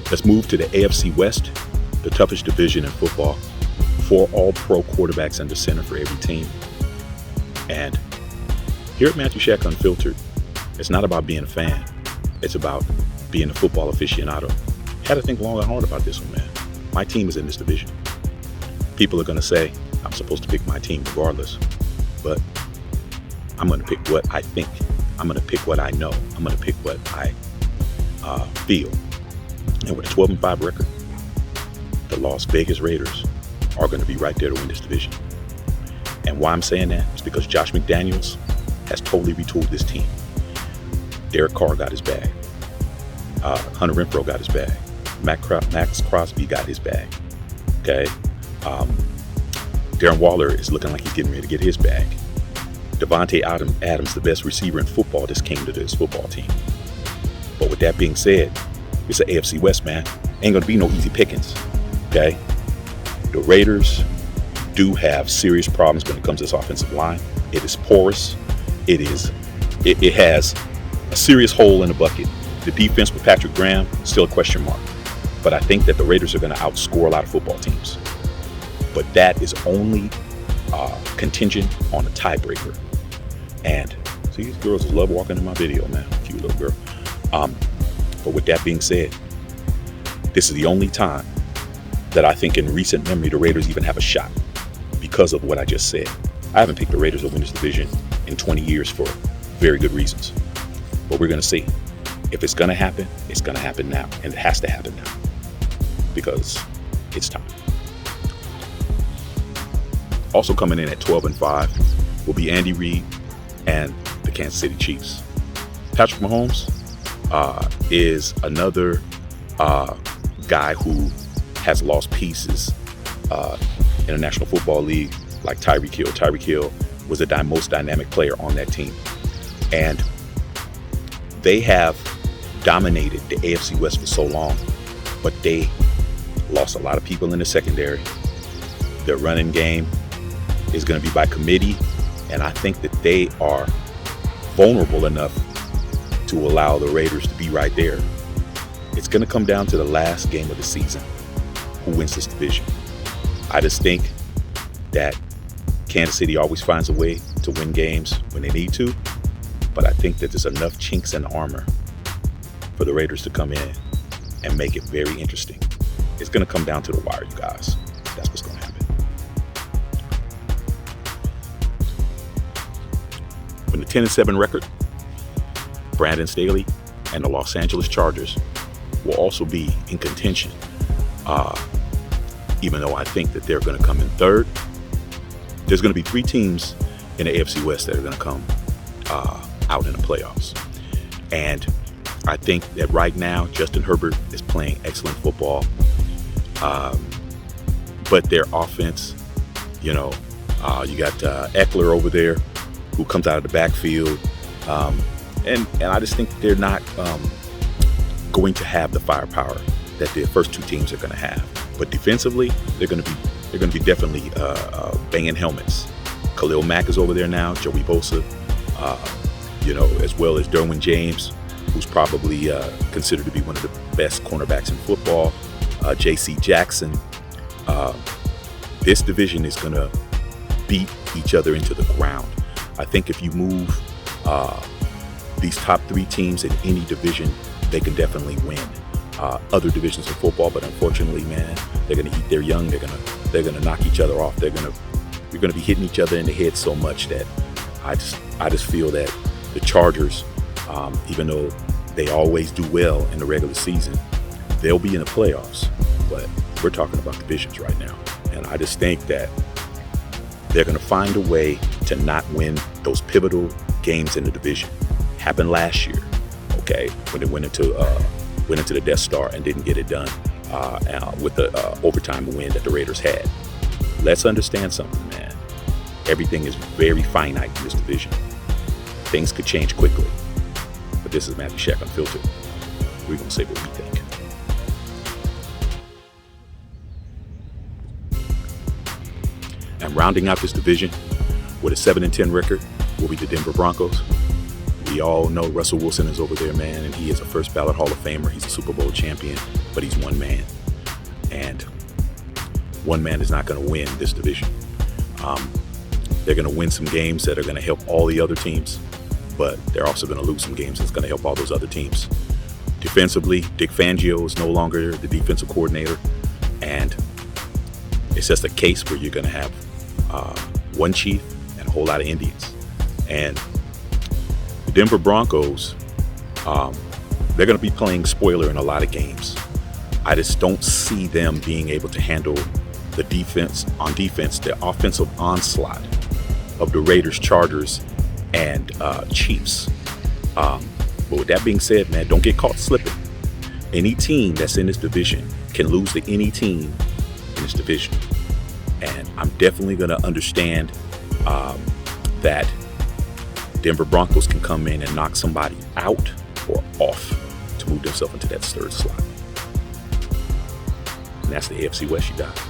Let's move to the AFC West, the toughest division in football. 4 all-pro quarterbacks under center for every team. And here at Matthew Shack Unfiltered, it's not about being a fan. It's about being a football aficionado. Had to think long and hard about this one, man. My team is in this division. People are going to say I'm supposed to pick my team regardless, but I'm going to pick what I think. I'm going to pick what I know. I'm going to pick what I feel. And with a 12-5 record, the Las Vegas Raiders are going to be right there to win this division. And why I'm saying that is because Josh McDaniels has totally retooled this team. Derek Carr got his bag. Hunter Renfrow got his bag. Max Crosby got his bag. Okay. Darren Waller is looking like he's getting ready to get his bag. Devontae Adams, the best receiver in football, just came to this football team. But with that being said, it's an AFC West, man. Ain't going to be no easy pickings. Okay. The Raiders do have serious problems when it comes to this offensive line. It is porous. It has a serious hole in the bucket. The defense with Patrick Graham, still a question mark. But I think that the Raiders are going to outscore a lot of football teams. But that is only contingent on a tiebreaker. And see, these girls just love walking in my video, man. Cute little girl. But with that being said, this is the only time that I think in recent memory the Raiders even have a shot because of what I just said. I haven't picked the Raiders to win this division in 20 years for very good reasons. But we're going to see. If it's going to happen, it's going to happen now. And it has to happen now because it's time. Also coming in at 12-5 will be Andy Reid and the Kansas City Chiefs. Patrick Mahomes is another guy who has lost pieces in the National Football League, like Tyreek Hill. Tyreek Hill was the most dynamic player on that team. And they have dominated the AFC West for so long, but they lost a lot of people in the secondary. Their running game is going to be by committee, and I think that they are vulnerable enough to allow the Raiders to be right there. It's going to come down to the last game of the season. Who wins this division? I just think that Kansas City always finds a way to win games when they need to, but I think that there's enough chinks in the armor for the Raiders to come in and make it very interesting. It's going to come down to the wire, you guys. That's what's going to happen. With the 10-7 record, Brandon Staley and the Los Angeles Chargers will also be in contention. Even though I think that they're going to come in third, there's going to be 3 teams in the AFC West that are going to come out in the playoffs. And I think that right now, Justin Herbert is playing excellent football. But their offense, you got Eckler over there who comes out of the backfield. And I just think they're not going to have the firepower that the first 2 teams are going to have. But defensively, they're going to be definitely banging helmets. Khalil Mack is over there now, Joey Bosa, as well as Derwin James, who's probably considered to be one of the best cornerbacks in football. J.C. Jackson. This division is going to beat each other into the ground. I think if you move these top 3 teams in any division, they can definitely win other divisions of football. But unfortunately, man, they're going to eat their young. They're going to knock each other off. You're going to be hitting each other in the head so much that I just feel that the Chargers, even though they always do well in the regular season, they'll be in the playoffs. But we're talking about divisions right now, and I just think that they're going to find a way to not win those pivotal games in the division. Happened last year, okay, when they went into the Death Star and didn't get it done with the overtime win that the Raiders had. Let's understand something, man. Everything is very finite in this division. Things could change quickly. But this is Matthew Shack Unfiltered. We're going to say what we think. And rounding out this division with a 7-10 record will be the Denver Broncos. We all know Russell Wilson is over there, man, and he is a first ballot Hall of Famer. He's a Super Bowl champion. but he's one man. And one man is not going to win this division. They're going to win some games that are going to help all the other teams, but they're also going to lose some games that's going to help all those other teams. Defensively, Dick Fangio is no longer the defensive coordinator, and it's just a case where you're going to have one chief and a whole lot of Indians. And the Denver Broncos, they're going to be playing spoiler in a lot of games. I just don't see them being able to handle the defense, the offensive onslaught of the Raiders, Chargers, and Chiefs. But with that being said, man, don't get caught slipping. Any team that's in this division can lose to any team in this division. And I'm definitely going to understand that Denver Broncos can come in and knock somebody out or off to move themselves into that third slot. And that's the AFC West, you got.